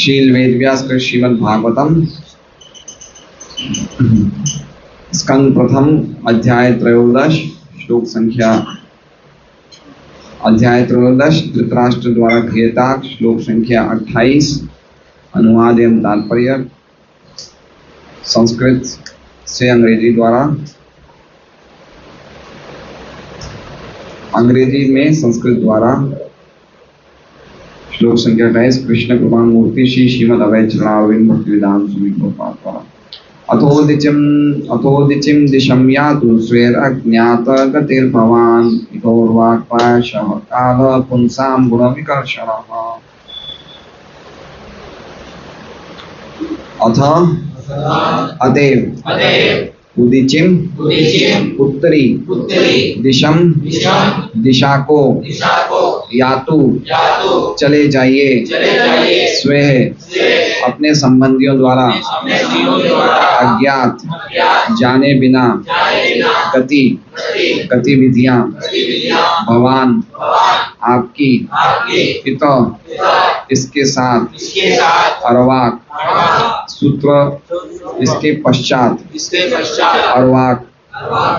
शील वेदव्यास कृत श्रीमद् भागवतम स्कंद प्रथम अध्याय त्रयोदश श्लोक संख्या अध्याय त्रयोदश धृतराष्ट्र द्वारा क्रियता श्लोक संख्या 28 अनुवाद एवं तात्पर्य संस्कृत से अंग्रेजी द्वारा अंग्रेजी में संस्कृत द्वारा श्लोक संख्या 28 कृष्ण कृपा मूर्ति श्री श्रीमद अवैध चरणारविंद भक्तिवेदांत स्वामी गोपाल द्वारा अथोदिचिम दिशम यातु स्वेरज्ञात गतिर्भवान् इतोर्वाक्पाशः कालः पुंसां गुणविकर्षणः अथ अतएव उदिचिम उत्तरी दिशम दिशा को यातु चले जाइए स्वयं अपने संबंधियों द्वारा अज्ञात जाने बिना गतिविधियां भगवान आपकी पिता इसके साथ अरवाक सूत्र इसके पश्चात अरवाक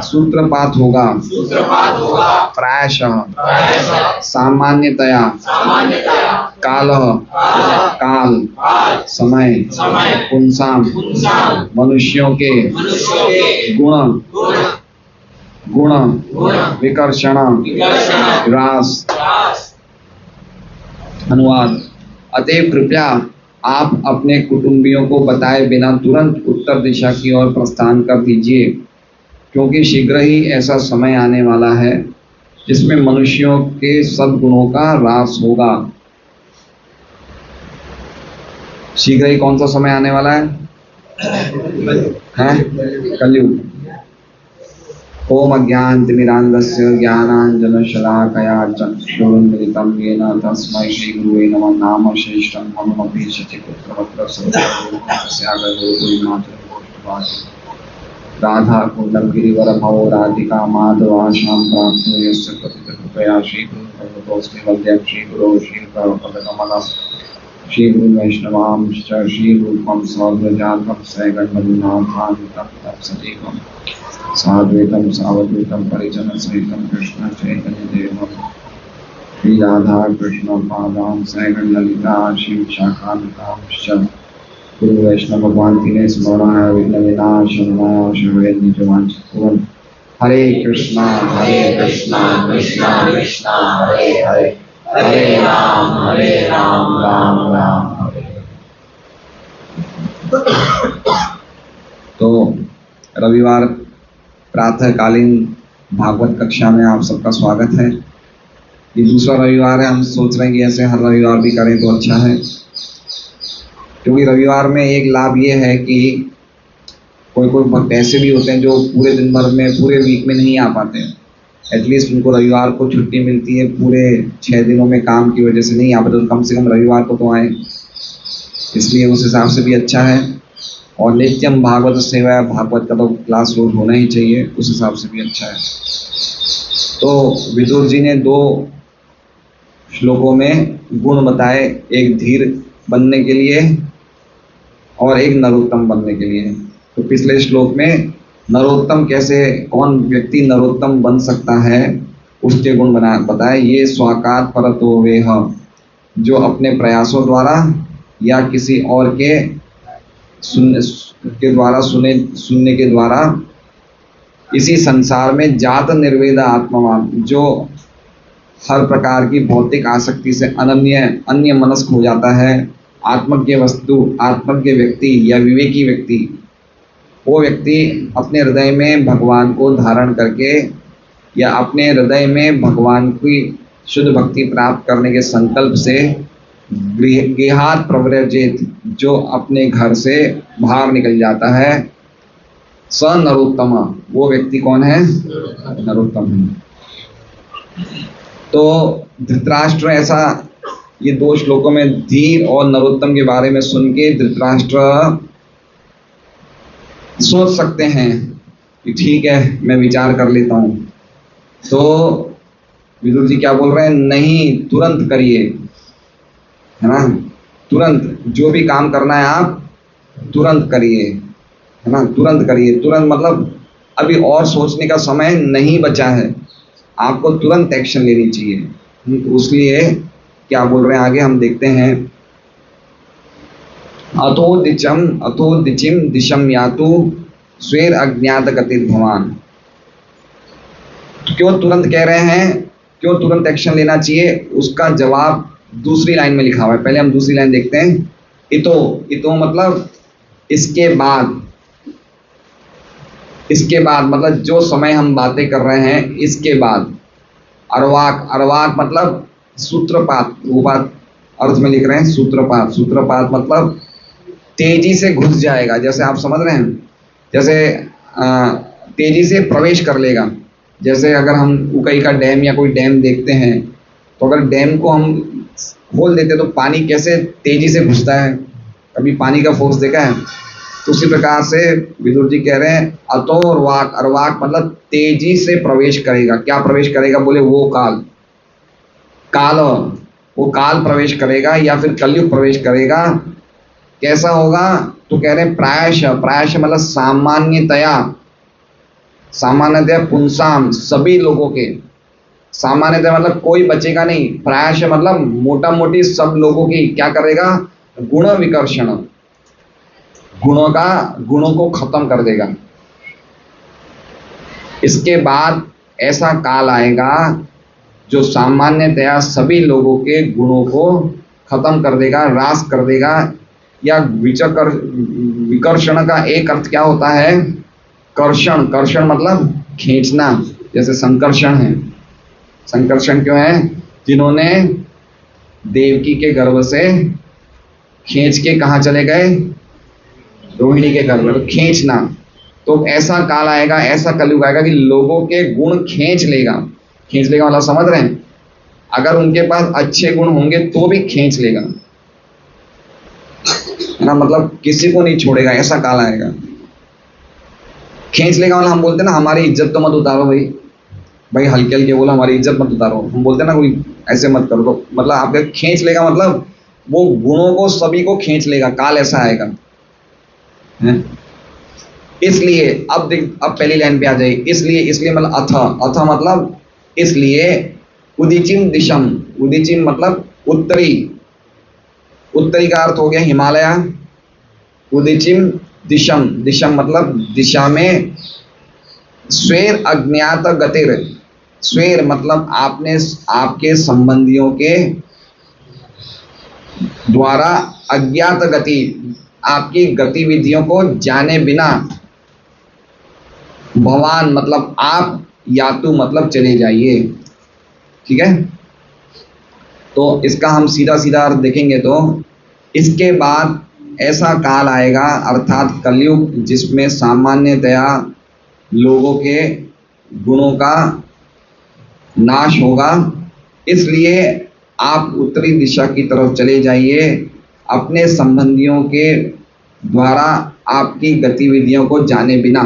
सूत्रपात होगा प्रायशः सामान्यतया काल समय पुंसाम मनुष्यों के गुण विकर्षण रास। अनुवाद अतएव कृपया आप अपने कुटुंबियों को बताए बिना तुरंत उत्तर दिशा की ओर प्रस्थान कर दीजिए, क्योंकि शीघ्र ही ऐसा समय आने वाला है जिसमें मनुष्यों के सद्गुणों का ह्रास होगा। शीघ्र ही कौन सा समय आने वाला है? कलयुग। ओम अज्ञानतिमिरान्धस्य ज्ञानाञ्जनशलाकया चक्षुरुन्मिलितं येन तस्मै श्रीगुरुवे नमः। नाम श्रेष्ठं ममपि शचिपुत्रवत्र राधा कुंडम गिरिवर भवो राधिका माधवाशां प्राप्तो यस्य कृपया श्रीगुरुर्भगवतोऽस्मि वन्द्यं श्रीगुरो श्रीपदकमलं श्रीगुरुं वैष्णवांश्च श्रीरूपं सौभ्रजातं सैगण्डमनाथां तं सजीवं साद्वैतं सावधूतं परिजनसहितं कृष्ण चैतन्यदेवं श्री राधा कृष्ण पादां सैगण्डललिता शिवशाखान्वितांश्च गुरु वैष्णव भगवान तीन स्मरणाय विघ्न विनाशनाय शिवे निजवांचकुवन्। हरे कृष्णा कृष्णा कृष्णा हरे हरे हरे राम राम राम हरे। तो रविवार प्रातःकालीन भागवत कक्षा में आप सबका स्वागत है। ये दूसरा रविवार है। हम सोच रहे हैं कि ऐसे हर रविवार भी करें तो अच्छा है, क्योंकि रविवार में एक लाभ ये है कि कोई भक्त ऐसे भी होते हैं जो पूरे दिन भर में पूरे वीक में नहीं आ पाते हैं। एटलीस्ट उनको रविवार को छुट्टी मिलती है, पूरे 6 दिनों में काम की वजह से नहीं आ पाते, तो कम से कम रविवार को तो आए। इसलिए उस हिसाब से भी अच्छा है। और नित्यम भागवत सेवा, भागवत का तो क्लास रोज होना ही चाहिए, उस हिसाब से भी अच्छा है। तो विदुर जी ने 2 श्लोकों में गुण बताए, एक धीर बनने के लिए और एक नरोत्तम बनने के लिए। तो पिछले श्लोक में नरोत्तम कैसे, कौन व्यक्ति नरोत्तम बन सकता है, उसके गुण बताए। ये स्वाकात परतो वेह, जो अपने प्रयासों द्वारा या किसी और के सुनने के द्वारा इसी संसार में जात निर्वेद आत्मवान, जो हर प्रकार की भौतिक आसक्ति से अन्य मनस्क हो जाता है। आत्मज्ञ वस्तु, आत्मज्ञ व्यक्ति या विवेकी व्यक्ति, वो व्यक्ति अपने हृदय में भगवान को धारण करके या अपने हृदय में भगवान की शुद्ध भक्ति प्राप्त करने के संकल्प से गेहात प्रव्रजेत, जो अपने घर से बाहर निकल जाता है, स नरोत्तम, वो व्यक्ति कौन है? नरोत्तम है। तो धृतराष्ट्र ऐसा, ये 2 श्लोकों में धीर और नरोत्तम के बारे में सुन के धृतराष्ट्र सोच सकते हैं कि ठीक है, मैं विचार कर लेता हूँ। तो विदुर जी क्या बोल रहे हैं? नहीं, तुरंत करिए, है ना। तुरंत जो भी काम करना है आप तुरंत करिए, है ना, तुरंत करिए। तुरंत मतलब अभी और सोचने का समय नहीं बचा है, आपको तुरंत एक्शन लेनी चाहिए। तो उसलिए क्या बोल रहे हैं आगे हम देखते हैं। अथो दिचिम दिशम यातु स्वेर अज्ञात गतिर भवान। क्यों तुरंत कह रहे हैं, क्यों तुरंत एक्शन लेना चाहिए, उसका जवाब दूसरी लाइन में लिखा हुआ है। पहले हम दूसरी लाइन देखते हैं। इतो, इतो मतलब इसके बाद, इसके बाद मतलब जो समय हम बातें कर रहे हैं इसके बाद। अर्वाक, अर्वाक मतलब सूत्रपात, वो बात अर्थ में लिख रहे हैं सूत्रपात। सूत्रपात मतलब तेजी से घुस जाएगा, जैसे आप समझ रहे हैं, जैसे तेजी से प्रवेश कर लेगा। जैसे अगर हम उकई का डैम या कोई डैम देखते हैं, तो अगर डैम को हम खोल देते तो पानी कैसे तेजी से घुसता है, कभी पानी का फोर्स देखा है? तो उसी प्रकार से विदुर जी कह रहे हैं अतो अर्वाक, अर्वाक मतलब तेजी से प्रवेश करेगा। क्या प्रवेश करेगा? बोले वो काल, काल, वो काल प्रवेश करेगा या फिर कलयुग प्रवेश करेगा। कैसा होगा? तो कह रहे हैं प्रायश, प्रायश मतलब सामान्यतया, सामान्यतया पुंसाम सभी लोगों के, सामान्यतः मतलब कोई बचेगा नहीं, प्रायश मतलब मोटा मोटी सब लोगों की क्या करेगा? गुण विकर्षण, गुणों को खत्म कर देगा। इसके बाद ऐसा काल आएगा जो सामान्यतया सभी लोगों के गुणों को खत्म कर देगा, ह्रास कर देगा। या विकर्षण का एक अर्थ क्या होता है? कर्षण, कर्षण मतलब खींचना, जैसे संकर्षण है। संकर्षण क्यों है? जिन्होंने देवकी के गर्भ से खींच के कहाँ चले गए? रोहिणी के गर्भ में, खींचना। तो ऐसा काल आएगा, ऐसा कलयुग आएगा कि लोगों के गुण खींच लेगा। खींच लेगा मतलब समझ रहे हैं, अगर उनके पास अच्छे गुण होंगे तो भी खींच लेगा, है ना, मतलब किसी को नहीं छोड़ेगा, ऐसा काल आएगा। खींच लेगा मतलब हम बोलते हैं ना हमारी इज्जत तो मत उतारो भाई, भाई हल्के हल्के बोलो हमारी इज्जत मत उतारो, हम बोलते हैं ना कोई ऐसे मत करो। तो मतलब आपके खींच लेगा मतलब वो गुणों को सभी को खींच लेगा, काल ऐसा आएगा है? इसलिए अब पहली लाइन पे आ जाए। इसलिए मतलब अथ मतलब इसलिए, उदीचिम दिशम, उदीचिम मतलब उत्तरी, उत्तरी का अर्थ हो गया हिमालय। उदीचिम दिशम, दिशम मतलब दिशा में। स्वेर अज्ञात गतिर, स्वेर मतलब आपने आपके संबंधियों के द्वारा अज्ञात गति, आपकी गतिविधियों को जाने बिना। भवान मतलब आप, यातु मतलब चले जाइए। ठीक है, तो इसका हम सीधा सीधा अर्थ देखेंगे तो इसके बाद ऐसा काल आएगा अर्थात कलयुग जिसमें सामान्यतया लोगों के गुणों का नाश होगा। इसलिए आप उत्तरी दिशा की तरफ चले जाइए, अपने संबंधियों के द्वारा आपकी गतिविधियों को जाने बिना।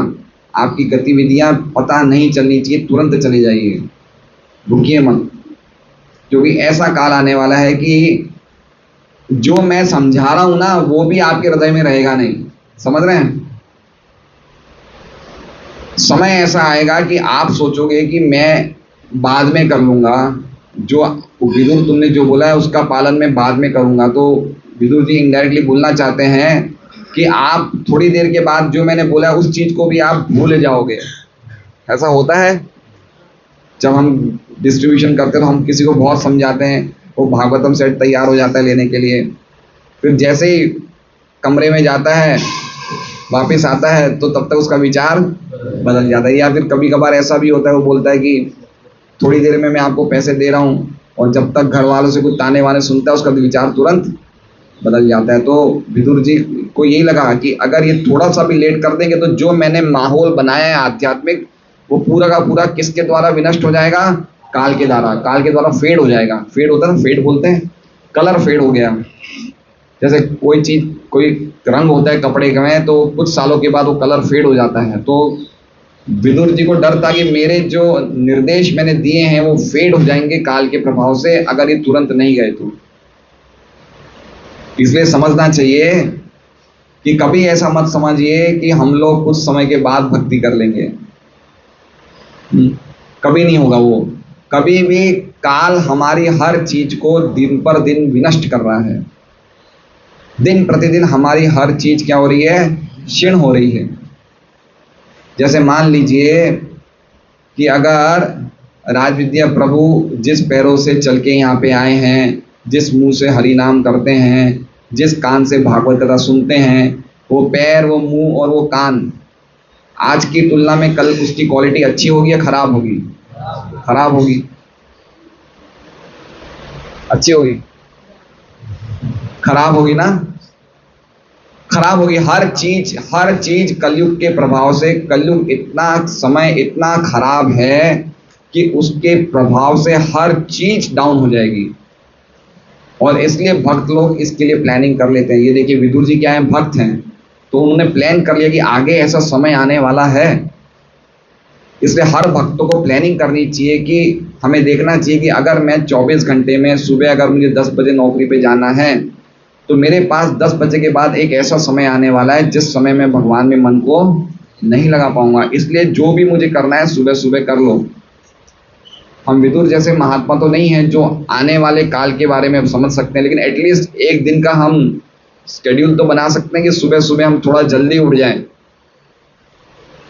आपकी गतिविधियां पता नहीं चलनी चाहिए, तुरंत चले जाइए, रुकिए मत, क्योंकि ऐसा काल आने वाला है कि जो मैं समझा रहा हूं ना वो भी आपके हृदय में रहेगा नहीं। समझ रहे हैं? समय ऐसा आएगा कि आप सोचोगे कि मैं बाद में कर लूंगा, जो विदुर तुमने जो बोला है उसका पालन मैं बाद में करूंगा। तो विदुर जी इनडायरेक्टली बोलना चाहते हैं कि आप थोड़ी देर के बाद जो मैंने बोला उस चीज को भी आप भूल जाओगे। ऐसा होता है जब हम डिस्ट्रीब्यूशन करते हैं तो हम किसी को बहुत समझाते हैं, वो भागवतम सेट तैयार हो जाता है लेने के लिए, फिर जैसे ही कमरे में जाता है वापस आता है तो तब तक उसका विचार बदल जाता है। या फिर कभी कभार ऐसा भी होता है, वो बोलता है कि थोड़ी देर में मैं आपको पैसे दे रहा हूँ, और जब तक घर वालों से कुछ ताने वाने सुनता है उसका विचार तुरंत बदल जाता है। तो विदुर जी को यही लगा कि अगर ये थोड़ा सा भी लेट कर देंगे तो जो मैंने माहौल बनाया है आध्यात्मिक, वो पूरा का पूरा किसके द्वारा विनष्ट हो जाएगा? काल के द्वारा, काल के द्वारा फेड हो जाएगा। फेड होता है ना, फेड बोलते हैं, कलर फेड हो गया। जैसे कोई चीज, कोई रंग होता है कपड़े में, तो कुछ सालों के बाद वो कलर फेड हो जाता है। तो विदुर जी को डर था कि मेरे जो निर्देश मैंने दिए हैं वो फेड हो जाएंगे काल के प्रभाव से, अगर ये तुरंत नहीं गए तो। इसलिए समझना चाहिए कि कभी ऐसा मत समझिए कि हम लोग कुछ समय के बाद भक्ति कर लेंगे। कभी नहीं होगा वो। कभी भी काल हमारी हर चीज को दिन पर दिन विनष्ट कर रहा है। दिन प्रतिदिन हमारी हर चीज क्या हो रही है? क्षीण हो रही है। जैसे मान लीजिए कि अगर राजविद्या प्रभु जिस पैरों से चल के यहाँ पे आए हैं, जिस मुंह से हरि नाम करते हैं, जिस कान से भागवत कथा सुनते हैं, वो पैर, वो मुंह और वो कान आज की तुलना में कल उसकी क्वालिटी अच्छी होगी या खराब होगी? खराब होगी। अच्छी होगी? खराब होगी ना? खराब होगी। हर चीज कलयुग के प्रभाव से, कलयुग इतना समय इतना खराब है कि उसके प्रभाव से हर चीज डाउन हो जाएगी। और इसलिए भक्त लोग इसके लिए प्लानिंग कर लेते हैं। ये देखिए विदुर जी क्या है, भक्त हैं, तो उन्होंने प्लान कर लिया कि आगे ऐसा समय आने वाला है। इसलिए हर भक्तों को प्लानिंग करनी चाहिए कि हमें देखना चाहिए कि अगर मैं 24 घंटे में सुबह अगर मुझे 10 बजे नौकरी पे जाना है तो मेरे पास 10 बजे के बाद एक ऐसा समय आने वाला है जिस समय मैं भगवान में मन को नहीं लगा पाऊंगा। इसलिए जो भी मुझे करना है सुबह सुबह कर लो। हम विदुर जैसे महात्मा तो नहीं हैं जो आने वाले काल के बारे में समझ सकते हैं, लेकिन एटलीस्ट एक दिन का हम शेड्यूल तो बना सकते हैं कि सुबह सुबह हम थोड़ा जल्दी उठ जाएं।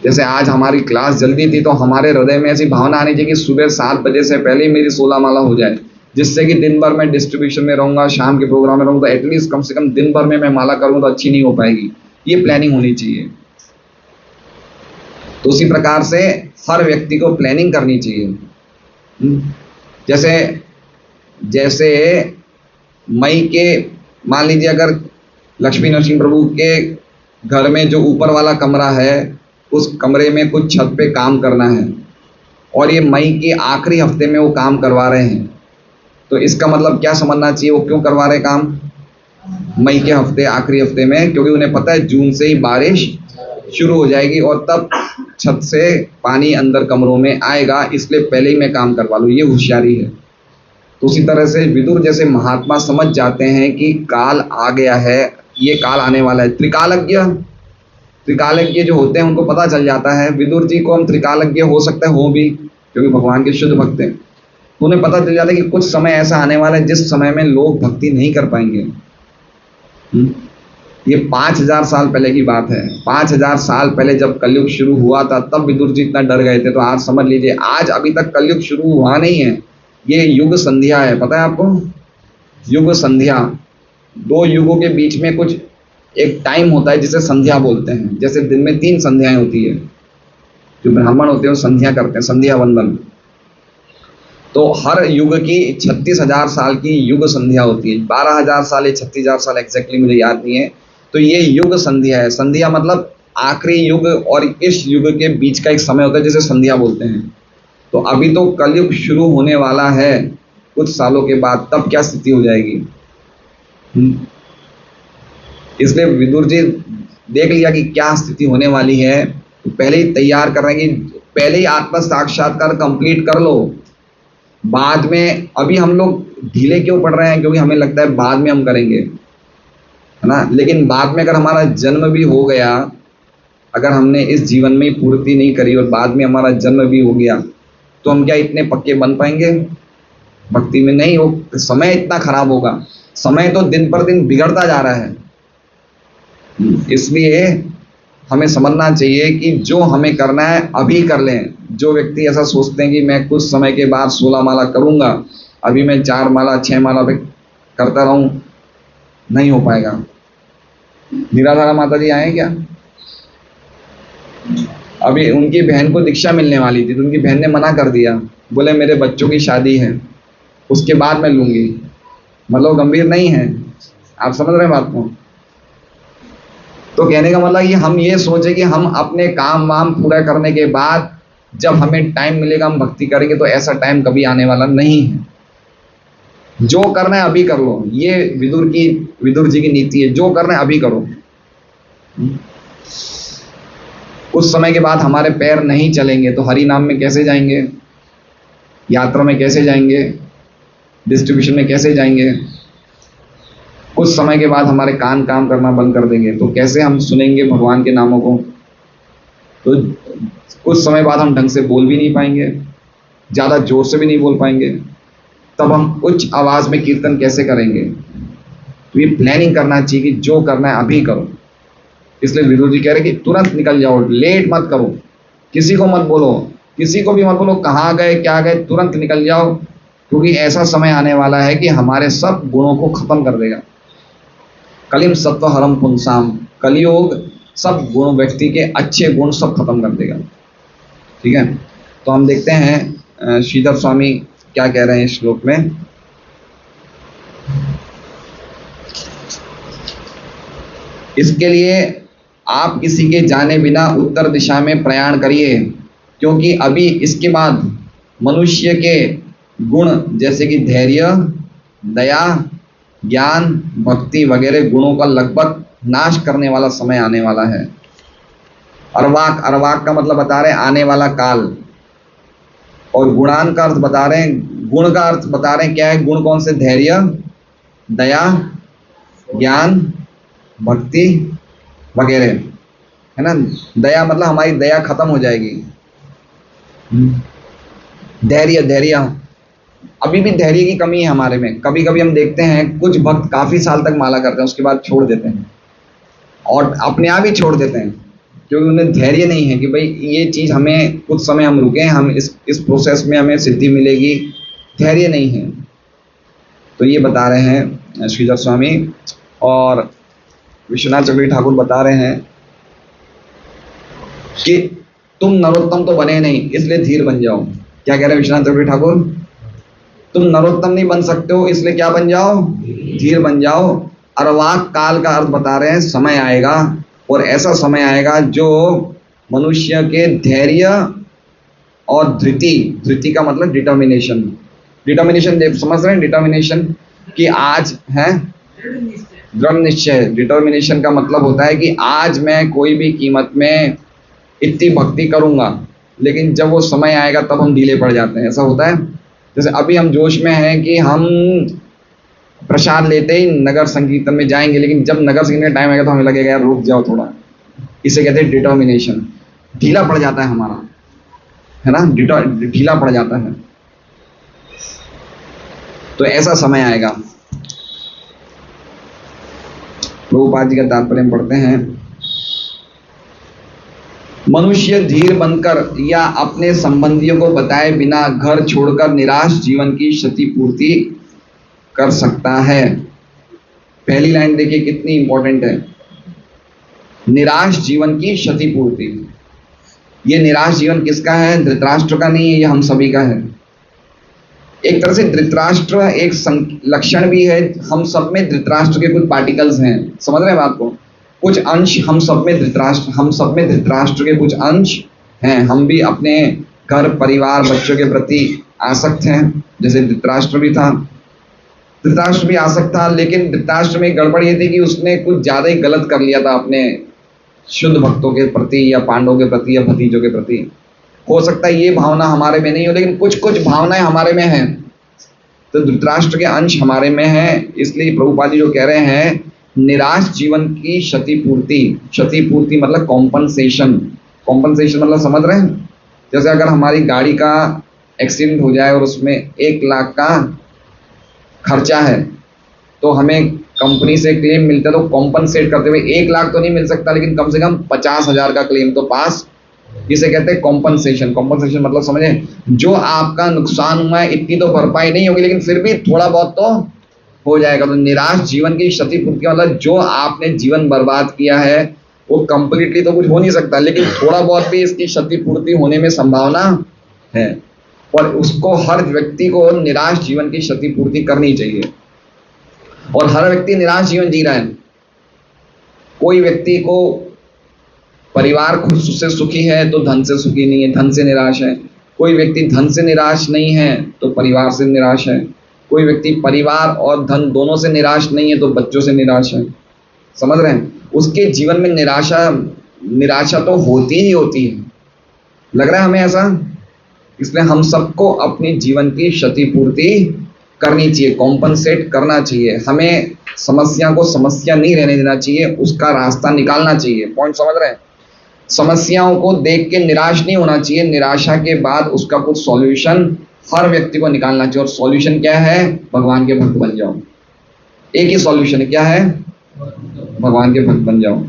जैसे आज हमारी क्लास जल्दी थी तो हमारे हृदय में ऐसी भावना आनी चाहिए कि सुबह 7 बजे से पहले ही मेरी 16 माला हो जाए, जिससे कि दिन भर मैं डिस्ट्रीब्यूशन में रहूंगा, शाम के प्रोग्राम में रहूंगा, तो एटलीस्ट कम से कम दिन भर में मैं माला करूँ तो अच्छी नहीं हो पाएगी। ये प्लानिंग होनी चाहिए। तो उसी प्रकार से हर व्यक्ति को प्लानिंग करनी चाहिए। जैसे जैसे मई के मान लीजिए अगर लक्ष्मी नरसिंह प्रभु के घर में जो ऊपर वाला कमरा है उस कमरे में कुछ छत पे काम करना है और ये मई के आखिरी हफ्ते में वो काम करवा रहे हैं, तो इसका मतलब क्या समझना चाहिए? वो क्यों करवा रहे काम मई के हफ्ते आखिरी हफ्ते में? क्योंकि उन्हें पता है जून से ही बारिश शुरू हो जाएगी और तब छत से पानी अंदर कमरों में आएगा, इसलिए पहले ही मैं काम करवा लूँ। ये होशियारी है। तो उसी तरह से विदुर जैसे महात्मा समझ जाते हैं कि काल आ गया है, ये काल आने वाला है। त्रिकालज्ञ जो होते हैं उनको पता चल जाता है। विदुर जी को हम त्रिकालज्ञ हो सकते हैं, हो भी, क्योंकि भगवान के शुद्ध भक्त हैं। तो उन्हें पता चल जाता है कि कुछ समय ऐसा आने वाला है जिस समय में लोग भक्ति नहीं कर पाएंगे। ये 5000 साल पहले की बात है। 5000 साल पहले जब कलयुग शुरू हुआ था तब विदुर जी इतना डर गए थे। तो आज समझ लीजिए, आज अभी तक कलयुग शुरू हुआ नहीं है, ये युग संध्या है। पता है आपको? युग संध्या, 2 युगों के बीच में कुछ एक टाइम होता है जिसे संध्या बोलते हैं। जैसे दिन में 3 संध्याएं होती है, जो ब्राह्मण होते हैं वो संध्या करते हैं, संध्या वंदन। तो हर युग की 36,000 साल की युग संध्या होती है। 12,000 साल या 36,000 साल एग्जैक्टली मुझे याद नहीं है। तो ये युग संध्या है। संध्या मतलब आखिरी युग और इस युग के बीच का एक समय होता है जिसे संध्या बोलते हैं। तो अभी तो कलयुग शुरू होने वाला है कुछ सालों के बाद, तब क्या स्थिति हो जाएगी। इसलिए विदुर जी देख लिया कि क्या स्थिति होने वाली है, तो पहले ही तैयार कर रहे हैं कि पहले ही आत्म साक्षात्कार कंप्लीट कर लो। बाद में अभी हम लोग ढीले क्यों पड़ रहे हैं? क्योंकि हमें लगता है बाद में हम करेंगे, है ना। लेकिन बाद में अगर हमारा जन्म भी हो गया, अगर हमने इस जीवन में पूर्ति नहीं करी और बाद में हमारा जन्म भी हो गया, तो हम क्या इतने पक्के बन पाएंगे भक्ति में? नहीं हो। समय इतना खराब होगा। समय तो दिन पर दिन बिगड़ता जा रहा है। इसलिए हमें समझना चाहिए कि जो हमें करना है अभी कर लें। जो व्यक्ति ऐसा सोचते हैं कि मैं कुछ समय के बाद 16 माला करूंगा, अभी मैं 4 माला 6 माला पे करता रहूं, नहीं हो पाएगा। निराधारा माता जी आए क्या? अभी उनकी बहन को दीक्षा मिलने वाली थी तो उनकी बहन ने मना कर दिया, बोले मेरे बच्चों की शादी है, उसके बाद मैं लूंगी। मतलब गंभीर नहीं है, आप समझ रहे हैं बात को? तो कहने का मतलब कि हम ये सोचे कि हम अपने काम वाम पूरा करने के बाद जब हमें टाइम मिलेगा हम भक्ति करेंगे, तो ऐसा टाइम कभी आने वाला नहीं है। जो करना है अभी कर लो। ये विदुर जी की नीति है, जो करना है अभी करो। कुछ समय के बाद हमारे पैर नहीं चलेंगे तो हरि नाम में कैसे जाएंगे, यात्रा में कैसे जाएंगे, डिस्ट्रीब्यूशन में कैसे जाएंगे? कुछ समय के बाद हमारे कान काम करना बंद कर देंगे, तो कैसे हम सुनेंगे भगवान के नामों को? तो कुछ समय बाद हम ढंग से बोल भी नहीं पाएंगे, ज़्यादा जोर से भी नहीं बोल पाएंगे, तब हम उच्च आवाज़ में कीर्तन कैसे करेंगे? तो ये प्लानिंग करना चाहिए कि जो करना है अभी करो। इसलिए विदुर जी कह रहे कि तुरंत निकल जाओ, लेट मत करो, किसी को मत बोलो, किसी को भी मत बोलो कहाँ गए क्या गए, तुरंत निकल जाओ, क्योंकि ऐसा समय आने वाला है कि हमारे सब गुणों को खत्म कर देगा। कलिम सत्व हरम पुंसाम, कलियोग सब गुण, व्यक्ति के अच्छे गुण सब खत्म कर देगा। ठीक है, तो हम देखते हैं श्रीधर स्वामी क्या कह रहे हैं इस श्लोक में। इसके लिए आप किसी के जाने बिना उत्तर दिशा में प्रयाण करिए, क्योंकि अभी इसके बाद मनुष्य के गुण जैसे कि धैर्य, दया, ज्ञान, भक्ति वगैरह गुणों का लगभग नाश करने वाला समय आने वाला है। अर्वाक, अर्वाक का मतलब बता रहे हैं आने वाला काल, और गुणान का अर्थ बता रहे हैं, गुण का अर्थ बता रहे हैं क्या है, गुण कौन से? धैर्य, दया, ज्ञान, भक्ति वगैरह, है ना। दया मतलब हमारी दया खत्म हो जाएगी। धैर्य, धैर्य, अभी भी धैर्य की कमी है हमारे में। कभी कभी हम देखते हैं कुछ भक्त काफी साल तक माला करते हैं, उसके बाद छोड़ देते हैं, और अपने आप ही छोड़ देते हैं, क्योंकि उन्हें धैर्य नहीं है कि भाई ये चीज़ हमें कुछ समय हम रुके, हम इस प्रोसेस में हमें सिद्धि मिलेगी, धैर्य नहीं है। तो ये बता रहे हैं श्रीधर स्वामी। और विश्वनाथ चक्रवर्ती ठाकुर बता रहे हैं कि तुम नरोत्तम तो बने नहीं, इसलिए धीर बन जाओ। क्या कह रहे हैं विश्वनाथ चक्रवर्ती ठाकुर? तुम नरोत्तम नहीं बन सकते हो, इसलिए क्या बन जाओ? धीर बन जाओ। अर्वाक काल का अर्थ बता रहे हैं समय आएगा, और ऐसा समय आएगा जो मनुष्य के धैर्य और धृति, धृति का मतलब डिटर्मिनेशन, डिटर्मिनेशन समझ रहे हैं? डिटर्मिनेशन कि आज है दृढ़ निश्चय। डिटर्मिनेशन का मतलब होता है कि आज मैं कोई भी कीमत में इतनी भक्ति करूंगा, लेकिन जब वो समय आएगा तब हम ढीले पड़ जाते हैं। ऐसा होता है, जैसे अभी हम जोश में हैं कि हम प्रसाद लेते ही नगर संकीर्तन में जाएंगे, लेकिन जब नगर संकीर्तन का टाइम आएगा तो हमें लगेगा यार रुक जाओ थोड़ा। इसे कहते हैं डिटर्मिनेशन। ढीला पड़ जाता है हमारा, है ना, ढीला पड़ जाता है। तो ऐसा समय आएगा। प्रभुपाद जी का तात्पर्य हम पढ़ते हैं, मनुष्य धीर बनकर या अपने संबंधियों को बताए बिना घर छोड़कर निराश जीवन की क्षतिपूर्ति कर सकता है। पहली लाइन देखिए कितनी इंपॉर्टेंट है, निराश जीवन की क्षतिपूर्ति। ये निराश जीवन किसका है? धृतराष्ट्र का नहीं है, ये हम सभी का है। एक तरह से धृतराष्ट्र एक लक्षण भी है, हम सब में धृतराष्ट्र के कुछ पार्टिकल्स हैं, समझ रहे हैं बात को? कुछ अंश हम सब में धृतराष्ट्र के कुछ अंश हैं। हम भी अपने घर परिवार बच्चों के प्रति आसक्त हैं, जैसे धृतराष्ट्र भी था। धृतराष्ट्र भी आसक्त था, लेकिन धृतराष्ट्र में गड़बड़ ये थी कि उसने कुछ ज़्यादा ही गलत कर लिया था अपने शुद्ध भक्तों के प्रति या पांडवों के प्रति या भतीजों के प्रति। हो सकता है ये भावना हमारे में नहीं हो, लेकिन कुछ कुछ भावनाएं हमारे में हैं। तो धृतराष्ट्र के अंश हमारे में हैं, इसलिए प्रभुपाद जी जो कह रहे हैं निराश जीवन की क्षतिपूर्ति। क्षतिपूर्ति मतलब कॉम्पनसेशन। कॉम्पनसेशन मतलब समझ रहे हैं? जैसे अगर हमारी गाड़ी का एक्सीडेंट हो जाए और उसमें 1 लाख का खर्चा है, तो हमें कंपनी से क्लेम मिलता है, तो कॉम्पनसेट करते हुए 1 लाख तो नहीं मिल सकता, लेकिन कम से कम 50,000 का क्लेम तो पास। इसे कहते हैं कॉम्पनसेशन। कॉम्पनसेशन मतलब समझे, जो आपका नुकसान हुआ है इतनी तो भरपाई नहीं होगी, लेकिन फिर भी थोड़ा बहुत तो हो जाएगा। तो निराश जीवन की क्षतिपूर्ति मतलब जो आपने जीवन बर्बाद किया है वो कंप्लीटली तो कुछ हो नहीं सकता, लेकिन थोड़ा बहुत भी इसकी क्षतिपूर्ति होने में संभावना है, और उसको हर व्यक्ति को निराश जीवन की क्षतिपूर्ति करनी चाहिए। और हर व्यक्ति निराश जीवन जी रहा है। कोई व्यक्ति को परिवार खुद से सुखी है तो धन से सुखी नहीं है, धन से निराश है। कोई व्यक्ति धन से निराश नहीं है तो परिवार से निराश है। कोई व्यक्ति परिवार और धन दोनों से निराश नहीं है तो बच्चों से निराश है। समझ रहे हैं? उसके जीवन में निराशा तो होती ही होती है। लग रहा है हमें ऐसा? इसलिए हम सबको अपनी जीवन की क्षतिपूर्ति करनी चाहिए, कॉम्पनसेट करना चाहिए। हमें समस्या को समस्या नहीं रहने देना चाहिए, उसका रास्ता निकालना चाहिए। पॉइंट समझ रहे हैं? समस्याओं को देख के निराश नहीं होना चाहिए, निराशा के बाद उसका कुछ सॉल्यूशन हर व्यक्ति को निकालना चाहिए। और सॉल्यूशन क्या है? भगवान के भक्त बन जाओ। एक ही सॉल्यूशन है, क्या है? भगवान के भक्त बन जाओ।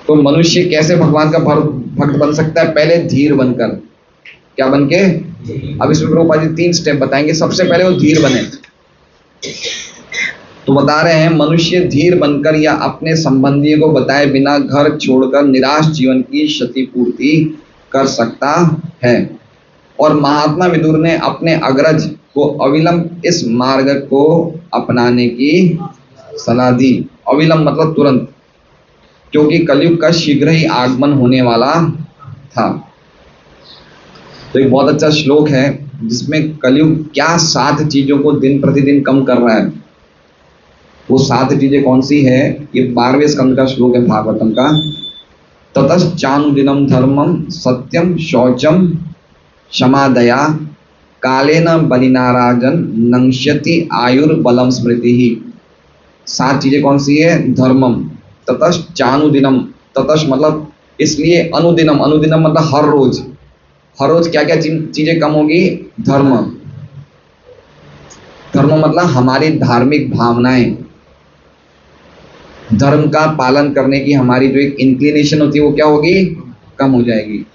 तो मनुष्य कैसे भगवान का भक्त बन सकता है? पहले धीर बनकर। क्या बन के? अब इसमें प्रभुपाद जी 3 स्टेप बताएंगे। सबसे पहले वो धीर बने। तो बता रहे हैं मनुष्य धीर बनकर या अपने संबंधियों को बताए बिना घर छोड़कर निराश जीवन की क्षतिपूर्ति कर सकता है। और महात्मा विदुर ने अपने अग्रज को अविलंब इस मार्ग को अपनाने की सलाह दी। अविलंब मतलब तुरंत, क्योंकि कलयुग का शीघ्र ही आगमन होने वाला था। तो एक बहुत अच्छा श्लोक है जिसमें कलयुग क्या 7 चीजों को दिन प्रतिदिन कम कर रहा है। वो 7 चीजें कौन सी है? ये 12वें स्कंद का श्लोक है भागवतम का। ततश्चानुदिनम धर्मम सत्यम शौचम क्षमा दया कालेन बलिना राजन नंश्यति आयुर्बलम स्मृति ही। 7 चीजें कौन सी है? धर्मम, ततश्चानुदिनम, ततश मतलब इसलिए, अनुदिनम, अनुदिनम मतलब हर रोज। हर रोज क्या क्या चीजें कम होगी? धर्म। धर्म मतलब हमारी धार्मिक भावनाएं, धर्म का पालन करने की हमारी जो एक इंक्लिनेशन होती है वो क्या होगी? कम हो जाएगी।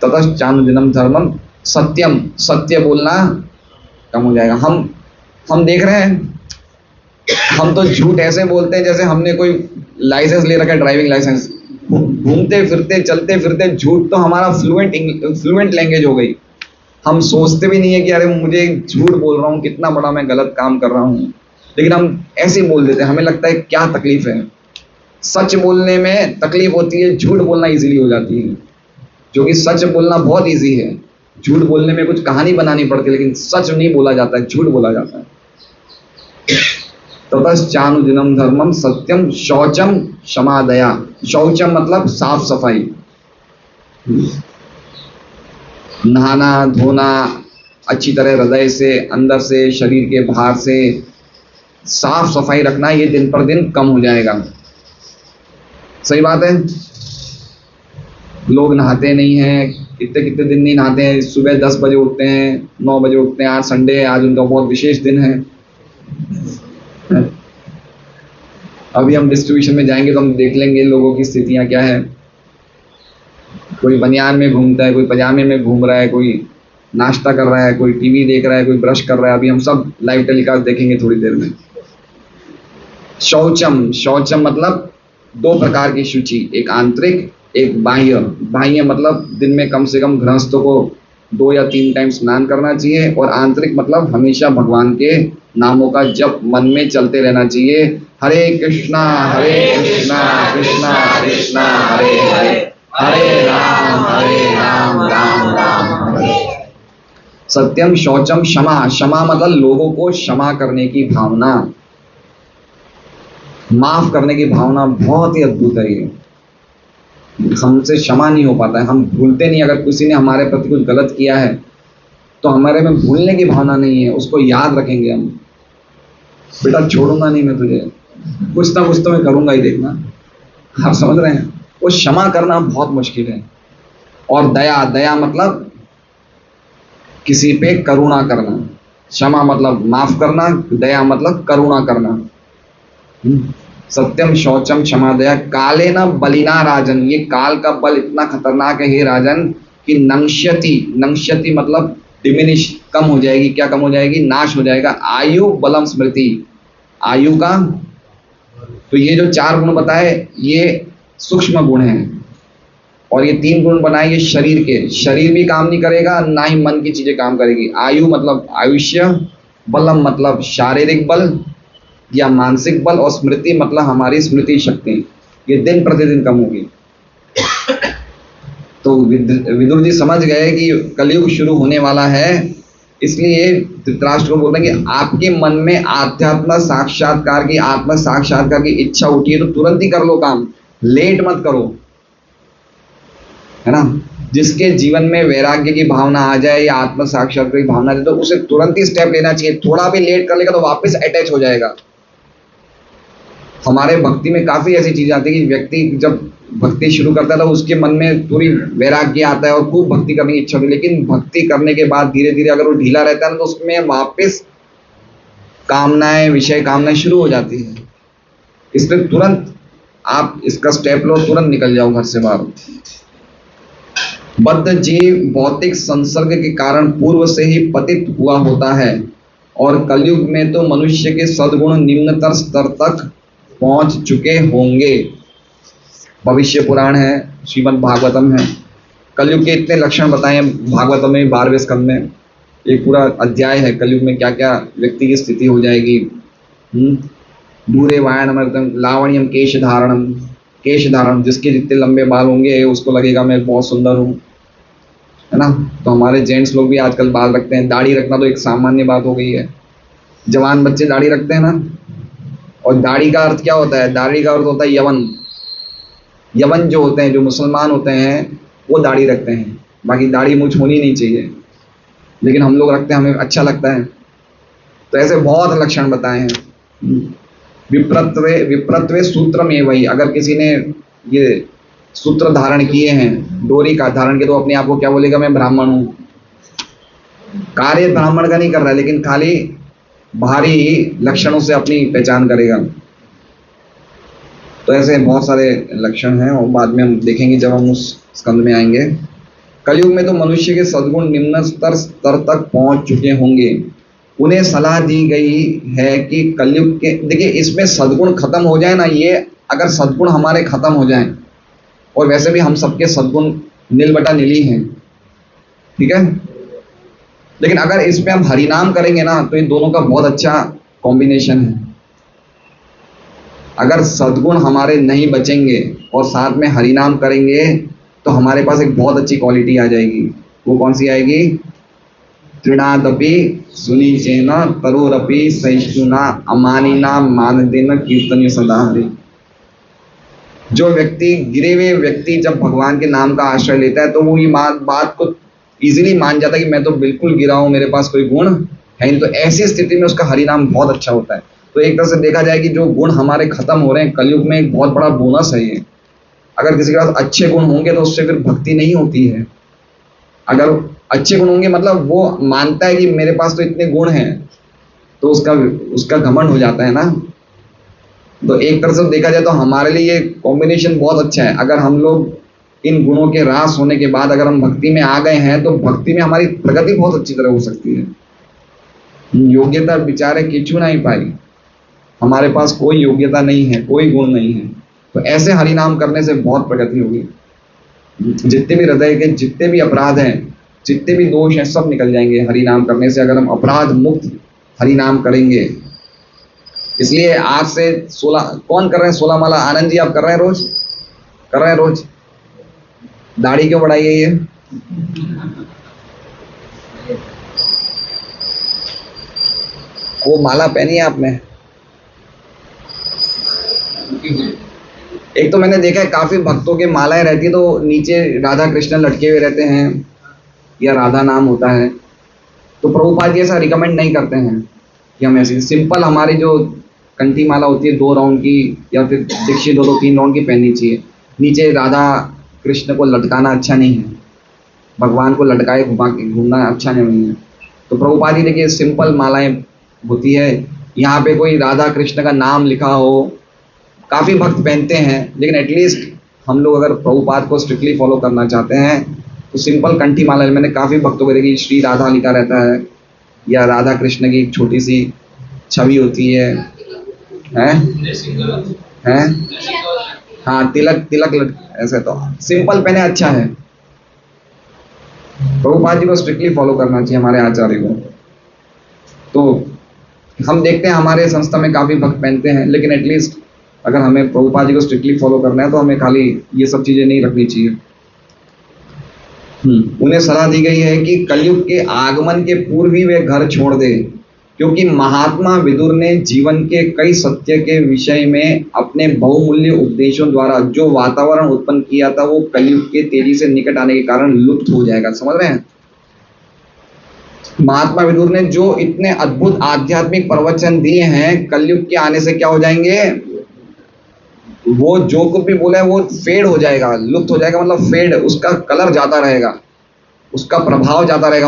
ततश्चानुदिनम धर्मम सत्यम, सत्य बोलना कम हो जाएगा। हम देख रहे हैं, हम तो झूठ ऐसे बोलते हैं जैसे हमने कोई लाइसेंस ले रखा है, ड्राइविंग लाइसेंस। घूमते फिरते चलते फिरते झूठ तो हमारा फ्लुएंट लैंग्वेज हो गई। हम सोचते भी नहीं है कि अरे मुझे झूठ बोल रहा हूँ, कितना बड़ा मैं गलत काम कर रहा हूँ, लेकिन हम ऐसे ही बोल देते हैं। हमें लगता है क्या तकलीफ है। सच बोलने में तकलीफ होती है, झूठ बोलना इजीली हो जाती है। जो कि सच बोलना बहुत इजी है, झूठ बोलने में कुछ कहानी बनानी पड़ती है, लेकिन सच नहीं बोला जाता है, झूठ बोला जाता है। ततश्चानुदिनम धर्मम सत्यम शौचम क्षमा दया। शौचम मतलब साफ सफाई, नहाना धोना अच्छी तरह, हृदय से, अंदर से, शरीर के बाहर से साफ सफाई रखना, ये दिन पर दिन कम हो जाएगा। सही बात है। लोग नहाते नहीं हैं, कितने कितने दिन नहीं नहाते हैं। सुबह 10 बजे उठते हैं, 9 बजे उठते हैं। आज संडे है, आज उनका बहुत विशेष दिन है। अभी हम डिस्ट्रीब्यूशन में जाएंगे तो हम देख लेंगे लोगों की स्थितियां क्या है। कोई बनियान में घूमता है, कोई पजामे में घूम रहा है, कोई नाश्ता कर रहा है, कोई टीवी देख रहा है, कोई ब्रश कर रहा है। अभी हम सब लाइव टेलीकास्ट देखेंगे थोड़ी देर में। शौचम, शौचम मतलब 2 प्रकार की शुचि, एक आंतरिक एक बाह्य। बाह्य मतलब दिन में कम से कम गृहस्थों को 2 या 3 टाइम स्नान करना चाहिए। और आंतरिक मतलब हमेशा भगवान के नामों का जप मन में चलते रहना चाहिए। हरे कृष्णा कृष्णा कृष्णा हरे हरे, हरे राम राम राम हरे। सत्यम शौचम क्षमा, क्षमा मतलब लोगों को क्षमा करने की भावना, माफ करने की भावना बहुत ही अद्भुत है। ये हमसे क्षमा नहीं हो पाता है, हम भूलते नहीं। अगर किसी ने हमारे प्रति कुछ गलत किया है तो हमारे में भूलने की भावना नहीं है, उसको याद रखेंगे हम। बेटा छोड़ूंगा नहीं मैं तुझे, कुछ ना कुछ तो मैं करूंगा ही, देखना। आप समझ रहे हैं? वो क्षमा करना बहुत मुश्किल है। और दया, दया मतलब किसी पे करुणा करना। क्षमा मतलब माफ करना, दया मतलब करुणा करना। सत्यम शौचम क्षमा दया काले न बलिना राजन। ये काल का बल इतना खतरनाक है हे राजन कि नंश्यति, नंश्यति मतलब डिमिनिश, कम हो जाएगी। क्या कम हो जाएगी? नाश हो जाएगा। आयु बलम स्मृति, आयु का। तो ये जो 4 गुण बताए ये सूक्ष्म गुण हैं, और ये 3 गुण बनाए ये शरीर के। शरीर भी काम नहीं करेगा, ना ही मन की चीजें काम करेगी। आयु मतलब आयुष्य, बलम मतलब शारीरिक बल या मानसिक बल, और स्मृति मतलब हमारी स्मृति शक्ति, ये दिन प्रतिदिन कम होगी। तो विदुर जी समझ गए कि कलयुग शुरू होने वाला है, इसलिए धृतराष्ट्र को बोलते हैं कि आपके मन में आध्यात्म साक्षात्कार की, आत्म साक्षात्कार की इच्छा उठी है तो तुरंत ही कर लो काम, लेट मत करो, है ना। जिसके जीवन में वैराग्य की भावना आ जाए या आत्म साक्षात्कार की भावना आ जाए तो उसे तुरंत ही स्टेप लेना चाहिए। थोड़ा भी लेट कर लेगा तो वापस अटैच हो जाएगा। हमारे भक्ति में काफी ऐसी चीजें आती है कि व्यक्ति जब भक्ति शुरू करता है तो उसके मन में पूरी वैराग्य आता है और खूब भक्ति करने की इच्छा होती है, लेकिन भक्ति करने के बाद धीरे धीरे अगर वो ढीला रहता है तो उसमें वापस कामनाएं, विषय कामनाएं शुरू हो जाती है। इसलिए तुरंत आप इसका स्टेप लो, तुरंत निकल जाओ घर से बाहर। बद्ध जीव भौतिक संसर्ग के कारण पूर्व से ही पतित हुआ होता है और कलयुग में तो मनुष्य के सद्गुण निम्नतर स्तर तक पहुंच चुके होंगे। भविष्य पुराण है, श्रीमद् भागवतम है, कलयुग के इतने लक्षण बताए हैं भागवतम में 12वें स्कंद में। एक पूरा अध्याय है कलयुग में क्या क्या व्यक्ति की स्थिति हो जाएगी। दूरे वायनमर्तम लावण्यम केश धारणम, जिसके जितने लंबे बाल होंगे उसको लगेगा मैं बहुत सुंदर हूँ, है ना। तो हमारे जेंट्स लोग भी आजकल बाल रखते हैं। दाढ़ी रखना तो एक सामान्य बात हो गई है। जवान बच्चे दाढ़ी रखते हैं ना। और दाढ़ी का अर्थ क्या होता है? दाढ़ी का अर्थ होता है यवन। यवन जो होते हैं, जो मुसलमान होते हैं, वो दाढ़ी रखते हैं। बाकी दाढ़ी मूंछ होनी नहीं चाहिए, लेकिन हम लोग रखते हैं, हमें अच्छा लगता है। तो ऐसे बहुत लक्षण बताए हैं। विप्रत्वे सूत्र में वही, अगर किसी ने ये सूत्र धारण किए हैं, डोरी का धारण किया, तो अपने आप को क्या बोलेगा? मैं ब्राह्मण हूँ। कार्य ब्राह्मण का नहीं कर रहा है, लेकिन खाली बाहरी लक्षणों से अपनी पहचान करेगा। तो ऐसे बहुत सारे लक्षण हैं और बाद में हम देखेंगे जब हम उस स्कंद में आएंगे। कलयुग में तो मनुष्य के सद्गुण निम्न स्तर तक पहुंच चुके होंगे। उन्हें सलाह दी गई है कि कलयुग के, देखिए इसमें सद्गुण खत्म हो जाए ना, ये अगर सद्गुण हमारे खत्म हो जाए, और वैसे भी हम सबके सद्गुण नील बटा नीली हैं, ठीक है, लेकिन अगर इसमें हम हरिनाम करेंगे ना तो इन दोनों का बहुत अच्छा कॉम्बिनेशन है। अगर सद्गुण हमारे नहीं बचेंगे और साथ में हरिनाम करेंगे तो हमारे पास एक बहुत अच्छी क्वालिटी आ जाएगी। वो कौन सी आएगी? तृणादपि सुनिचेन तरोरपि सहिष्णुना अमानिना मानदेन कीर्तन सदा हरि। जो व्यक्ति, गिरे हुए व्यक्ति जब भगवान के नाम का आश्रय लेता है तो वो ये बात को इजीली मान जाता है कि मैं तो बिल्कुल गिरा हूं, मेरे पास कोई गुण है नहीं। तो ऐसी स्थिति में उसका हरिनाम बहुत अच्छा होता है। तो एक तरह से देखा जाए कि जो गुण हमारे खत्म हो रहे हैं कलयुग में, एक बहुत बड़ा बोनस है ये। अगर किसी के पास अच्छे गुण होंगे तो उससे फिर भक्ति नहीं होती है। अगर अच्छे गुण होंगे मतलब वो मानता है कि मेरे पास तो इतने गुण हैं, तो उसका घमंड हो जाता है ना। तो एक तरह से देखा जाए तो हमारे लिए ये कॉम्बिनेशन बहुत अच्छा है। अगर हम लोग इन गुणों के रास होने के बाद अगर हम भक्ति में आ गए हैं तो भक्ति में हमारी प्रगति बहुत अच्छी तरह हो सकती है। योग्यता बेचारे किचू नहीं पाई, हमारे पास कोई योग्यता नहीं है, कोई गुण नहीं है, तो ऐसे हरिनाम करने से बहुत प्रगति होगी। जितने भी हृदय के जितने भी अपराध हैं, जितने भी दोष हैं, सब निकल जाएंगे हरिनाम करने से, अगर हम अपराध मुक्त हरिनाम करेंगे। इसलिए आज से 16 कौन कर रहे हैं? 16 माला आनंद जी आप कर रहे हैं? रोज कर रहे हैं? रोज दाढ़ी क्यों बढ़ाई है? ये वो माला पहनी है आपने? एक तो मैंने देखा है काफी भक्तों के मालाएं रहती है तो नीचे राधा कृष्ण लटके हुए रहते हैं या राधा नाम होता है। तो प्रभुपाद जी ऐसा रिकमेंड नहीं करते हैं कि हम ऐसी सिंपल हमारी जो कंठी माला होती है 2 राउंड की या फिर दीक्षित 2-3 राउंड की पहननी चाहिए। नीचे राधा कृष्ण को लटकाना अच्छा नहीं है, भगवान को लटकाए घूमना अच्छा नहीं है। तो प्रभुपाद जी देखिए सिंपल मालाएं होती है, यहाँ पे कोई राधा कृष्ण का नाम लिखा हो, काफ़ी भक्त पहनते हैं, लेकिन एटलीस्ट हम लोग अगर प्रभुपाद को स्ट्रिक्टली फॉलो करना चाहते हैं तो सिंपल कंठी माला, मैंने काफ़ी भक्तों को देखी श्री राधा लिखा रहता है या राधा कृष्ण की एक छोटी सी छवि होती है, हैं? हाँ, तिलक ऐसे तो सिंपल पहने अच्छा है। प्रभुपाद जी को स्ट्रिक्टली फॉलो करना चाहिए हमारे आचार्य को। तो हम देखते हैं हमारे संस्था में काफ़ी भक्त पहनते हैं, लेकिन एटलीस्ट अगर हमें प्रभुपाद जी को स्ट्रिक्टली फॉलो करना है तो हमें खाली ये सब चीज़ें नहीं रखनी चाहिए। उन्हें सलाह दी गई है कि कलयुग के आगमन के पूर्व ही वे घर छोड़ दे क्योंकि महात्मा विदुर ने जीवन के कई सत्य के विषय में अपने बहुमूल्य उपदेशों द्वारा जो वातावरण उत्पन्न किया था वो कलयुग के तेजी से निकट आने के कारण लुप्त हो जाएगा। समझ रहे हैं? महात्मा विदुर ने जो इतने अद्भुत आध्यात्मिक प्रवचन दिए हैं, कलयुग के आने से क्या हो जाएंगे? वो जो कुछ भी बोला है वो फेड हो जाएगा, लुप्त हो जाएगा। मतलब फेड, उसका कलर जाता रहेगा, उसका प्रभाव जाता रहेगा।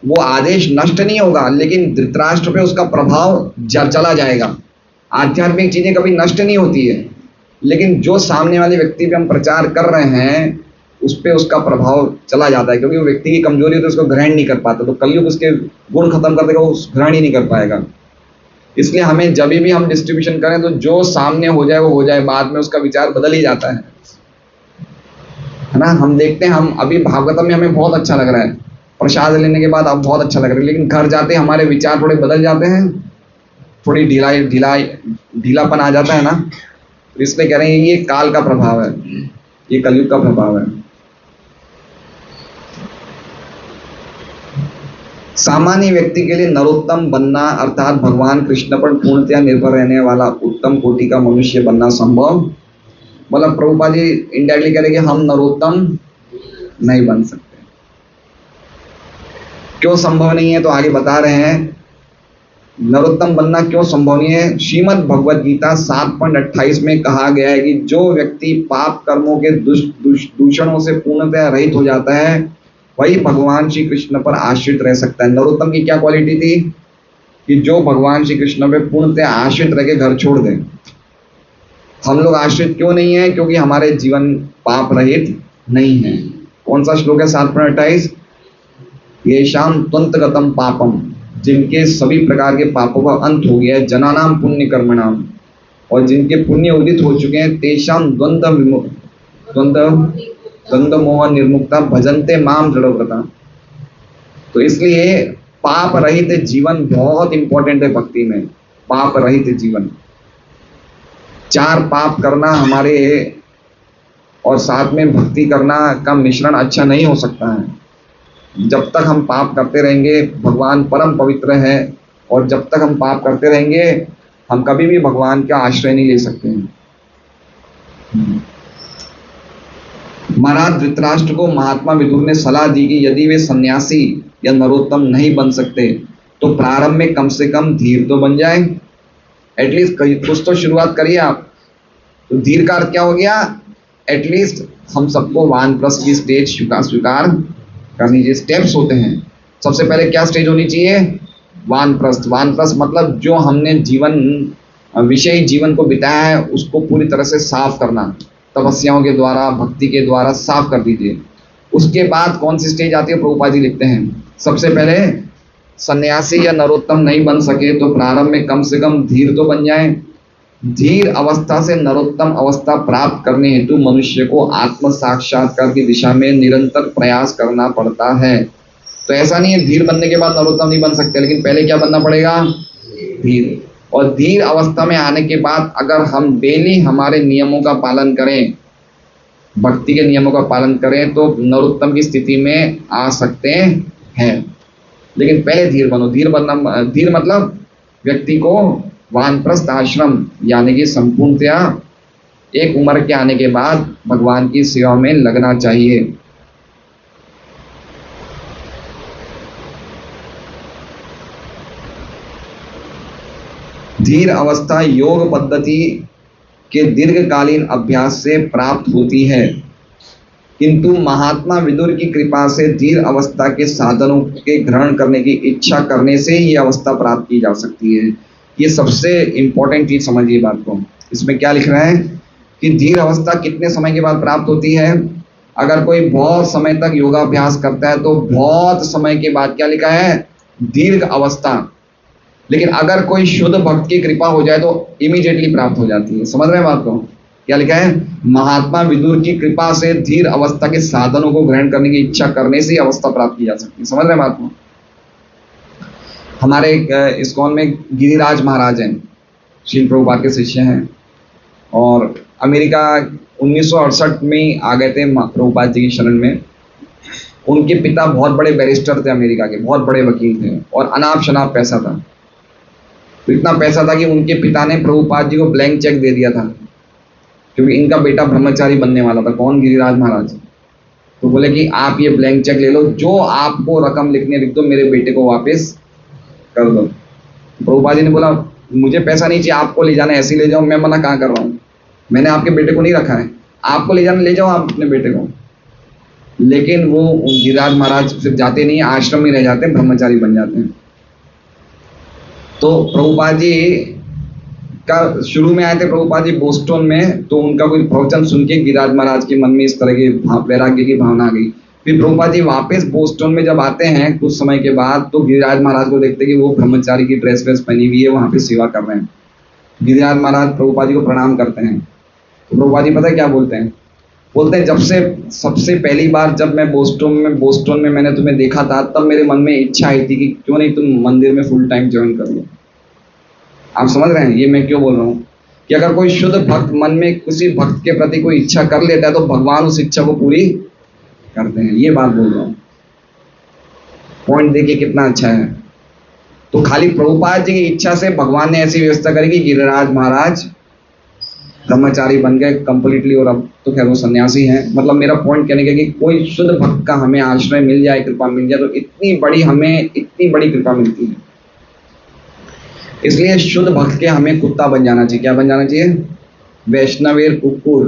वो आदेश नष्ट नहीं होगा, लेकिन धृतराष्ट्र पे उसका प्रभाव चला जाएगा। आध्यात्मिक चीजें कभी नष्ट नहीं होती है, लेकिन जो सामने वाले व्यक्ति पे हम प्रचार कर रहे हैं उस पे उसका प्रभाव चला जाता है, क्योंकि वो व्यक्ति की कमजोरी होती है, उसको ग्रहण नहीं कर पाता। तो कलयुग उसके गुण खत्म कर देगा, वो ग्रहण ही नहीं कर पाएगा। इसलिए हमें जब भी हम डिस्ट्रीब्यूशन करें तो जो सामने हो जाए वो हो जाए, बाद में उसका विचार बदल ही जाता है ना। हम देखते हैं, हम अभी भागवतम में हमें बहुत अच्छा लग रहा है, प्रसाद लेने के बाद अब बहुत अच्छा लग रहा है, लेकिन घर जाते हमारे विचार थोड़े बदल जाते हैं, थोड़ी ढीलापन आ जाता है ना। तो इसलिए कह रहे हैं ये काल का प्रभाव है, ये कलयुग का प्रभाव है। सामान्य व्यक्ति के लिए नरोत्तम बनना अर्थात भगवान कृष्ण पर पूर्णतया निर्भर रहने वाला उत्तम कोटि का मनुष्य बनना संभव। मतलब प्रभुपाद जी इंडायरेक्टली कह रहे कि हम नरोत्तम नहीं बन सकते। क्यों संभव नहीं है? तो आगे बता रहे हैं नरोत्तम बनना क्यों संभव नहीं है। श्रीमद् भगवद गीता 7.28 में कहा गया है कि जो व्यक्ति पाप कर्मों के दूषणों से पूर्णतया रहित हो जाता है वही भगवान श्री कृष्ण पर आश्रित रह सकता है। नरोत्तम की क्या क्वालिटी थी? कि जो भगवान श्री कृष्ण पे पूर्णतः आश्रित रह के घर छोड़ दें। हम लोग आश्रित क्यों नहीं है? क्योंकि हमारे जीवन पाप रहित नहीं है। कौन सा श्लोक है? 7.28, येषाम त्वन्तगतम पापम, जिनके सभी प्रकार के पापों का अंत हो गया है, जनानाम पुण्य कर्मणाम, और जिनके पुण्य उदित हो चुके हैं, तेषाम द्वंद्व मोह निर्मुक्ता भजन्ते माम दृढ़व्रता। तो इसलिए पाप रहित जीवन बहुत इंपॉर्टेंट है भक्ति में। पाप रहित जीवन, 4 पाप करना हमारे और साथ में भक्ति करना का मिश्रण अच्छा नहीं हो सकता है। जब तक हम पाप करते रहेंगे, भगवान परम पवित्र है, और जब तक हम पाप करते रहेंगे हम कभी भी भगवान का आश्रय नहीं ले सकते हैं। महाराज धृतराष्ट्र को महात्मा विदुर ने सलाह दी कि यदि वे सन्यासी या नरोत्तम नहीं बन सकते तो प्रारंभ में कम से कम धीर तो बन जाए। एटलीस्ट कुछ तो शुरुआत करिए आप। तो धीर का अर्थ क्या हो गया? एटलीस्ट हम सबको वानप्रस्थ की स्टेज स्वीकार करनी चाहिए। स्टेप्स होते हैं। सबसे पहले क्या स्टेज होनी चाहिए? वानप्रस्थ। वानप्रस्थ मतलब जो हमने विषयी जीवन को बिताया है उसको पूरी तरह से साफ करना, तपस्याओं के द्वारा, भक्ति के द्वारा साफ कर दीजिए। उसके बाद कौन सी स्टेज आती है? प्रभुपाद जी लिखते हैं सबसे पहले सन्यासी या नरोत्तम नहीं बन सके तो प्रारंभ में कम से कम धीर तो बन जाए। धीर अवस्था से नरोत्तम अवस्था प्राप्त करने हेतु मनुष्य को आत्म साक्षात्कार की दिशा में निरंतर प्रयास करना पड़ता है। तो ऐसा नहीं है धीर बनने के बाद नरोत्तम नहीं बन सकते, लेकिन पहले क्या बनना पड़ेगा? धीर। और धीर अवस्था में आने के बाद अगर हम डेली हमारे नियमों का पालन करें, भक्ति के नियमों का पालन करें, तो नरोत्तम की स्थिति में आ सकते हैं। लेकिन पहले धीर बनो। धीर मतलब व्यक्ति को वानप्रस्थ आश्रम यानी कि संपूर्णतया एक उम्र के आने के बाद भगवान की सेवा में लगना चाहिए। धीर अवस्था योग पद्धति के दीर्घकालीन अभ्यास से प्राप्त होती है, किंतु महात्मा विदुर की कृपा से धीर अवस्था के साधनों के ग्रहण करने की इच्छा करने से ही अवस्था प्राप्त की जा सकती है। ये सबसे इंपॉर्टेंट चीज समझिए बात को। इसमें क्या लिख रहा है कि धीर अवस्था कितने समय के बाद प्राप्त होती है? अगर कोई बहुत समय तक योगाभ्यास करता है तो बहुत समय के बाद, क्या लिखा है? दीर्घ अवस्था। लेकिन अगर कोई शुद्ध भक्त की कृपा हो जाए तो इमीडिएटली प्राप्त हो जाती है। समझ रहे हैं बात को? क्या लिखा है? महात्मा विदुर की कृपा से धीर अवस्था के साधनों को ग्रहण करने की इच्छा करने से अवस्था प्राप्त की जा सकती है। समझ रहे हैं बात को? हमारे इस्कॉन में गिरिराज महाराज हैं, श्रील प्रभुपाद के शिष्य हैं, और अमेरिका 1968 में आ गए थे प्रभुपाद जी की शरण में। उनके पिता बहुत बड़े बैरिस्टर थे, अमेरिका के बहुत बड़े वकील थे, और अनाप शनाप पैसा था। तो इतना पैसा था कि उनके पिता ने प्रभुपाद जी को ब्लैंक चेक दे दिया था, क्योंकि इनका बेटा ब्रह्मचारी बनने वाला था। कौन? गिरिराज महाराज। तो बोले कि आप ये ब्लैंक चेक ले लो, जो आपको रकम लिखने लिख दो, मेरे बेटे को वापस कर दो। प्रभुपाद जी ने बोला मुझे पैसा नहीं चाहिए, आपको ले जाना ऐसे ही ले जाओ, मैं मना कहाँ कर रहा हूँ, मैंने आपके बेटे को नहीं रखा है, आपको ले जाना ले जाओ आप अपने बेटे को। लेकिन वो गिरिराज महाराज फिर जाते नहीं, आश्रम में रह जाते हैं, ब्रह्मचारी बन जाते हैं। तो प्रभुपाद जी का शुरू में आए थे प्रभुपाद जी बोस्टन में, तो उनका कोई प्रवचन सुन के गिरिराज महाराज के मन में इस तरह के वैराग्य की भावना आ गई। फिर प्रभुपाद जी वापस बोस्टन में जब आते हैं कुछ समय के बाद, तो गिरिराज महाराज को देखते कि वो ब्रह्मचारी की ड्रेस वेस पहनी हुई है, वहां पे सेवा कर रहे हैं। गिरिराज महाराज प्रभुपाद जी को प्रणाम करते हैं। तो प्रभुपाद जी पता है क्या बोलते हैं? बोलते हैं जब से सबसे पहली बार जब मैं बोस्टन में मैंने तुम्हें देखा था, तब मेरे मन में इच्छा आई थी कि क्यों नहीं तुम मंदिर में फुल टाइम ज्वाइन कर लो। आप समझ रहे हैं ये मैं क्यों बोल रहा हूँ? कि अगर कोई शुद्ध भक्त मन में किसी भक्त के प्रति कोई इच्छा कर लेता है, तो भगवान उस इच्छा को पूरी करते हैं। ये बात बोल रहा हूँ। पॉइंट देखिए कितना अच्छा है। तो खाली प्रभुपाद जी की इच्छा से भगवान ने ऐसी व्यवस्था करी कि गिरिराज महाराज ब्रह्मचारी बन गए कंप्लीटली, और अब तो खैर वो सन्यासी हैं। मतलब मेरा पॉइंट कहने का कि कोई शुद्ध भक्त का हमें आश्रय मिल जाए, कृपा मिल जाए, तो हमें इतनी बड़ी कृपा मिलती है। इसलिए शुद्ध भक्त के हमें कुत्ता बन जाना चाहिए। क्या बन जाना चाहिए? वैष्णवेर कुकुर,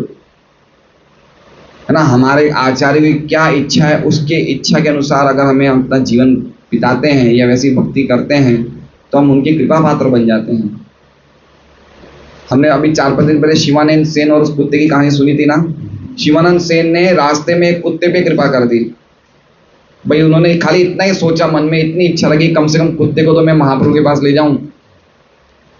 है ना। हमारे आचार्य की क्या इच्छा है, उसके इच्छा के अनुसार अगर हमें अपना जीवन बिताते हैं या वैसी भक्ति करते हैं, तो हम उनके कृपा पात्र बन जाते हैं। हमने अभी 4-5 दिन पहले शिवानंद सेन और उस कुत्ते की कहानी सुनी थी ना। शिवानंद सेन ने रास्ते में एक कुत्ते पे कृपा कर दी। भाई उन्होंने खाली इतना ही सोचा, मन में इतनी इच्छा लगी कम से कम कुत्ते को तो मैं महाप्रभु के पास ले जाऊं,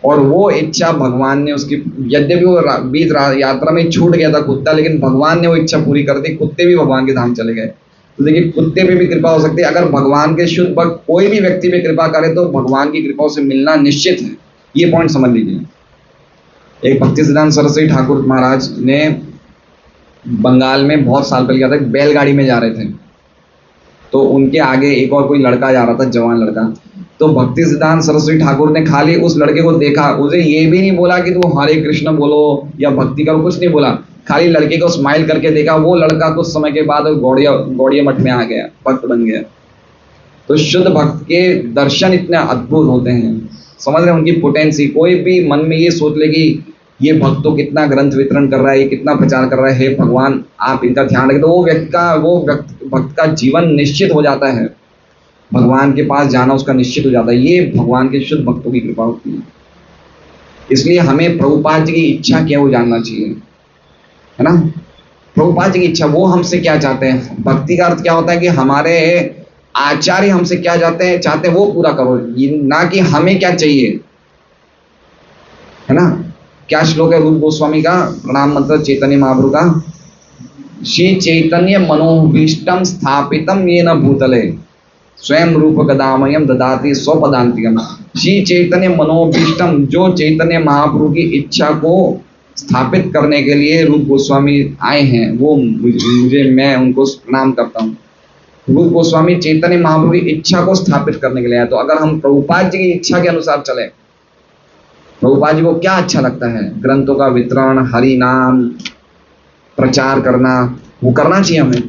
और वो इच्छा भगवान ने उसकी, यद्यपि वो बीच यात्रा में छूट गया था कुत्ता, लेकिन भगवान ने वो इच्छा पूरी कर दी, कुत्ते भी भगवान के धाम चले गए। तो देखिए कुत्ते पे भी कृपा हो सकती है। अगर भगवान के शुद्ध भक्त कोई भी व्यक्ति पे कृपा करे, तो भगवान की कृपा से मिलना निश्चित है। ये पॉइंट समझ लीजिए। एक भक्ति सिद्धांत सरस्वती ठाकुर महाराज ने बंगाल में बहुत साल पहले गया था, बैलगाड़ी में जा रहे थे, तो उनके आगे एक और कोई लड़का जा रहा था, जवान लड़का। तो भक्ति सिद्धांत सरस्वती ठाकुर ने खाली उस लड़के को देखा, उसे ये भी नहीं बोला कि तू हरे कृष्ण बोलो या भक्ति करो, कुछ नहीं बोला, खाली लड़के को स्माइल करके देखा। वो लड़का कुछ समय के बाद गौड़िया मठ में आ गया, भक्त बन गया। तो शुद्ध भक्त के दर्शन इतने अद्भुत होते हैं, समझ रहे हैं उनकी पोटेंसी। कोई भी मन में ये सोच ले कि ये भक्त तो कितना ग्रंथ वितरण कर रहा है, ये कितना प्रचार कर रहा है, हे भगवान आप इनका ध्यान रखें, तो वो भक्त का जीवन निश्चित हो जाता है, भगवान के पास जाना उसका निश्चित हो जाता है। ये भगवान के शुद्ध भक्तों की कृपा होती है। इसलिए हमें प्रभुपाद जी की इच्छा क्या वो जानना चाहिए, है ना। प्रभुपाद जी की इच्छा, वो हमसे क्या चाहते हैं। भक्ति का अर्थ क्या होता है कि हमारे आचार्य हमसे क्या चाहते हैं वो पूरा करो, ना कि हमें क्या चाहिए, है ना। क्या श्लोक है रूप गोस्वामी का प्रणाम मंत्र चैतन्य महाप्रभु का? श्री चैतन्य मनोभीष्टम स्थापितम येन भूतले स्वयं रूप गदामयम ददाति स्वपदांतिकम। श्री चैतन्य मनोभीष्टम, जो चैतन्य महाप्रभु की इच्छा को स्थापित करने के लिए रूप गोस्वामी आए हैं, वो मैं उनको प्रणाम करता हूँ। रूप गोस्वामी चैतन्य महाप्रभु की इच्छा को स्थापित करने के लिए आए। तो अगर हम प्रभुपाद जी की इच्छा के अनुसार चले, प्रभुपाद जी को क्या अच्छा लगता है, ग्रंथों का वितरण, हरि नाम प्रचार करना, वो करना चाहिए हमें।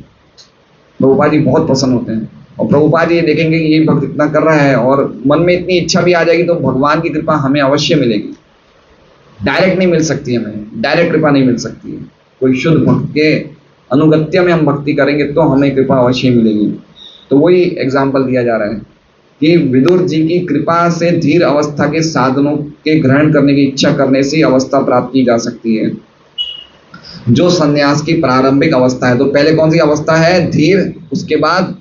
प्रभुपाद जी बहुत पसंद होते हैं, और प्रभुपाद जी देखेंगे कि ये भक्त इतना कर रहा है और मन में इतनी इच्छा भी आ जाएगी, तो भगवान की कृपा हमें अवश्य मिलेगी। डायरेक्ट नहीं मिल सकती, हमें डायरेक्ट कृपा नहीं मिल सकती है। कोई शुद्ध भक्त के अनुगत्य में हम भक्ति करेंगे तो हमें कृपा अवश्य मिलेगी। तो वही एग्जाम्पल दिया जा रहा है कि विदुर जी की कृपा से धीर अवस्था के साधनों के ग्रहण करने की इच्छा करने से अवस्था प्राप्त की जा सकती है, जो संन्यास की प्रारंभिक अवस्था है। तो पहले कौन सी अवस्था है? धीर, उसके बाद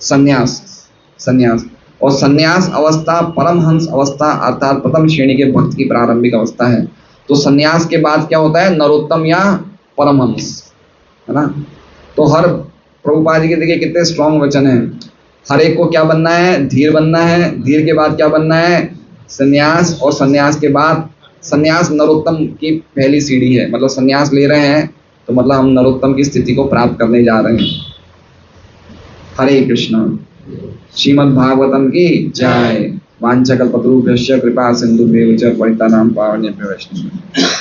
संन्यास, और संन्यास अवस्था परमहंस अवस्था अर्थात प्रथम श्रेणी के भक्त की प्रारंभिक अवस्था है। तो संन्यास के बाद क्या होता है? नरोत्तम या परमहंस, है ना। तो हर प्रभुपाद जी के देखिए कितने स्ट्रॉन्ग वचन है। हर एक को क्या बनना है? धीर बनना है। धीर के बाद क्या बनना है? संन्यास, और संन्यास के बाद संन्यास नरोत्तम की पहली सीढ़ी है। मतलब संन्यास ले रहे हैं तो मतलब हम नरोत्तम की स्थिति को प्राप्त करने जा रहे हैं। हरे कृष्ण। श्रीमद् भागवतम की जय। वाञ्छकल्पतरुभ्यश्च कृपा सिन्धुभ्यैव च पतितानां पावनेभ्यो वैष्णवेभ्यो